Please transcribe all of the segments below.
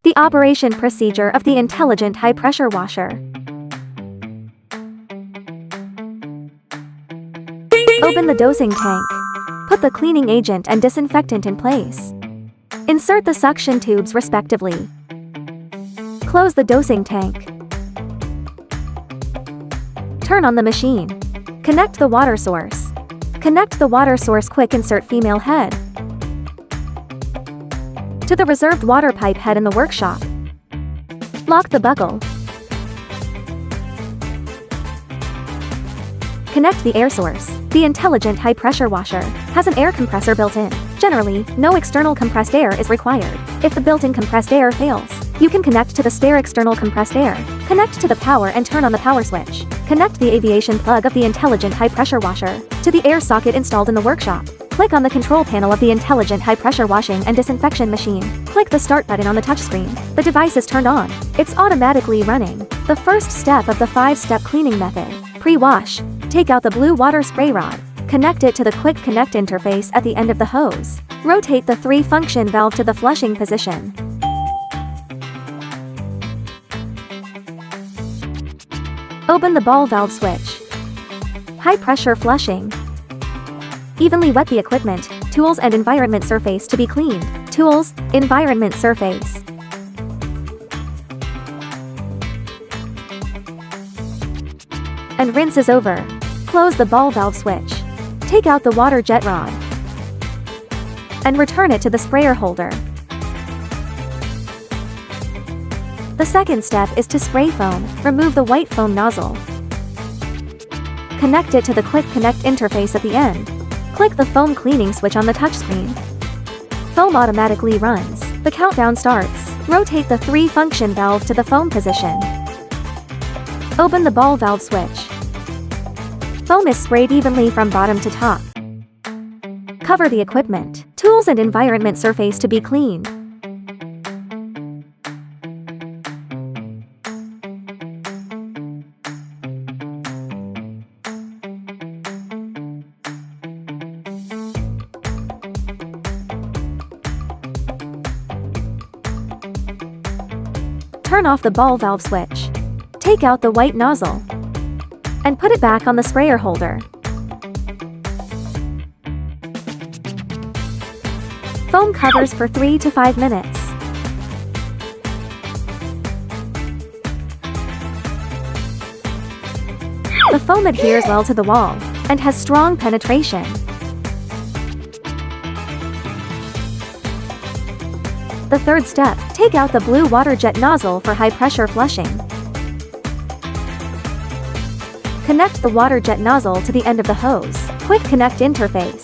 The operation procedure of the intelligent high-pressure washer. Open the dosing tank. Put the cleaning agent and disinfectant in place. Insert the suction tubes respectively. Close the dosing tank. Turn on the machine. Connect the water source. Connect the water source quick insert female head to the reserved water pipe head in the workshop. Lock the buckle. Connect the air source. The intelligent high-pressure washer has an air compressor built in. Generally, no external compressed air is required. If the built-in compressed air fails, you can connect to the spare external compressed air. Connect to the power and turn on the power switch. Connect the aviation plug of the intelligent high-pressure washer to the air socket installed in the workshop. Click on the control panel of the intelligent high-pressure washing and disinfection machine. Click the start button on the touchscreen. The device is turned on. It's automatically running. The first step of the 5-step cleaning method. Pre-wash. Take out the blue water spray rod. Connect it to the quick connect interface at the end of the hose. Rotate the 3-function valve to the flushing position. Open the ball valve switch. High pressure flushing. Evenly wet the equipment, tools and environment surface to be cleaned. Tools, environment surface. And rinse is over. Close the ball valve switch. Take out the water jet rod and return it to the sprayer holder. The second step is to spray foam. Remove the white foam nozzle. Connect it to the quick connect interface at the end. Click the foam cleaning switch on the touchscreen. Foam automatically runs. The countdown starts. Rotate the 3-function valve to the foam position. Open the ball valve switch. Foam is sprayed evenly from bottom to top. Cover the equipment, tools and environment surface to be cleaned. Turn off the ball valve switch. Take out the white nozzle and put it back on the sprayer holder. Foam covers for 3 to 5 minutes. The foam adheres well to the wall and has strong penetration. The third step, take out the blue water jet nozzle for high pressure flushing. Connect the water jet nozzle to the end of the hose. Quick connect interface.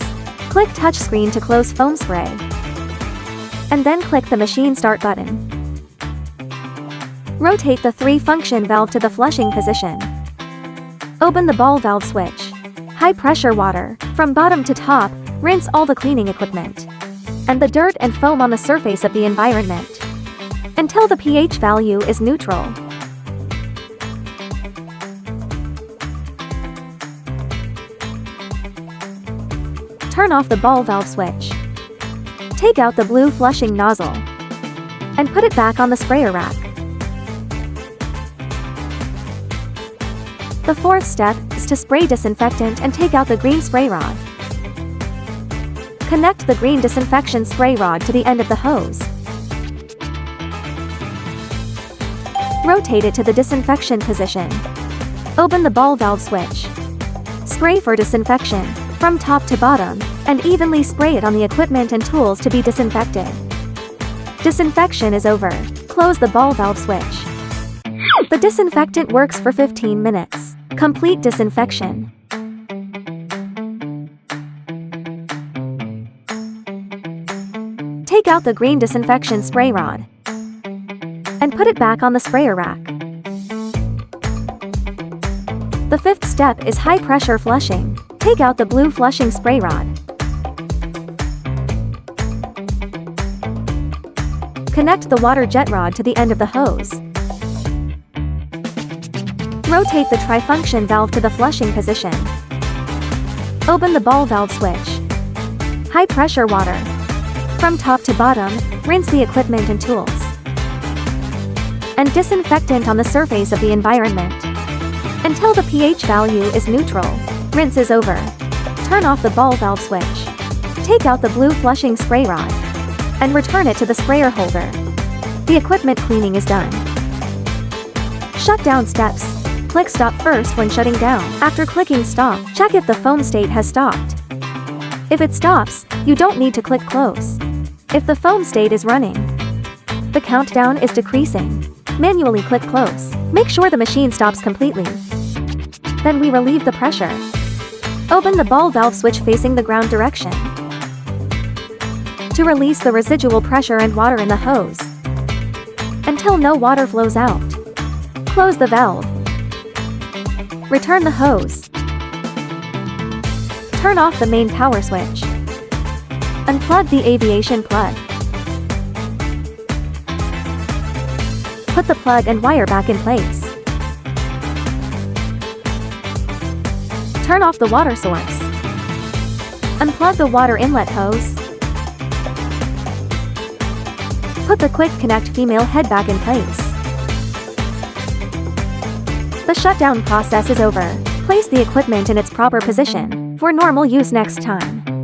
Click touchscreen to close foam spray. And then click the machine start button. Rotate the 3-function valve to the flushing position. Open the ball valve switch. High pressure water. From bottom to top, rinse all the cleaning equipment and the dirt and foam on the surface of the environment until the pH value is neutral. Turn off the ball valve switch. Take out the blue flushing nozzle and put it back on the sprayer rack. The fourth step is to spray disinfectant and take out the green spray rod. Connect the green disinfection spray rod to the end of the hose. Rotate it to the disinfection position. Open the ball valve switch. Spray for disinfection from top to bottom, and evenly spray it on the equipment and tools to be disinfected. Disinfection is over. Close the ball valve switch. The disinfectant works for 15 minutes. Complete disinfection. Take out the green disinfection spray rod and put it back on the sprayer rack. The fifth step is high pressure flushing. Take out the blue flushing spray rod. Connect the water jet rod to the end of the hose. Rotate the tri-function valve to the flushing position. Open the ball valve switch. High pressure water. From top to bottom, rinse the equipment and tools. And disinfectant on the surface of the environment. Until the pH value is neutral, rinse is over. Turn off the ball valve switch. Take out the blue flushing spray rod. And return it to the sprayer holder. The equipment cleaning is done. Shutdown steps. Click stop first when shutting down. After clicking stop, check if the foam state has stopped. If it stops, you don't need to click close. If the foam state is running, the countdown is decreasing. Manually click close. Make sure the machine stops completely. Then we relieve the pressure. Open the ball valve switch facing the ground direction to release the residual pressure and water in the hose until no water flows out. Close the valve. Return the hose. Turn off the main power switch. Unplug the aviation plug. Put the plug and wire back in place. Turn off the water source. Unplug the water inlet hose. Put the quick connect female head back in place. The shutdown process is over. Place the equipment in its proper position for normal use next time.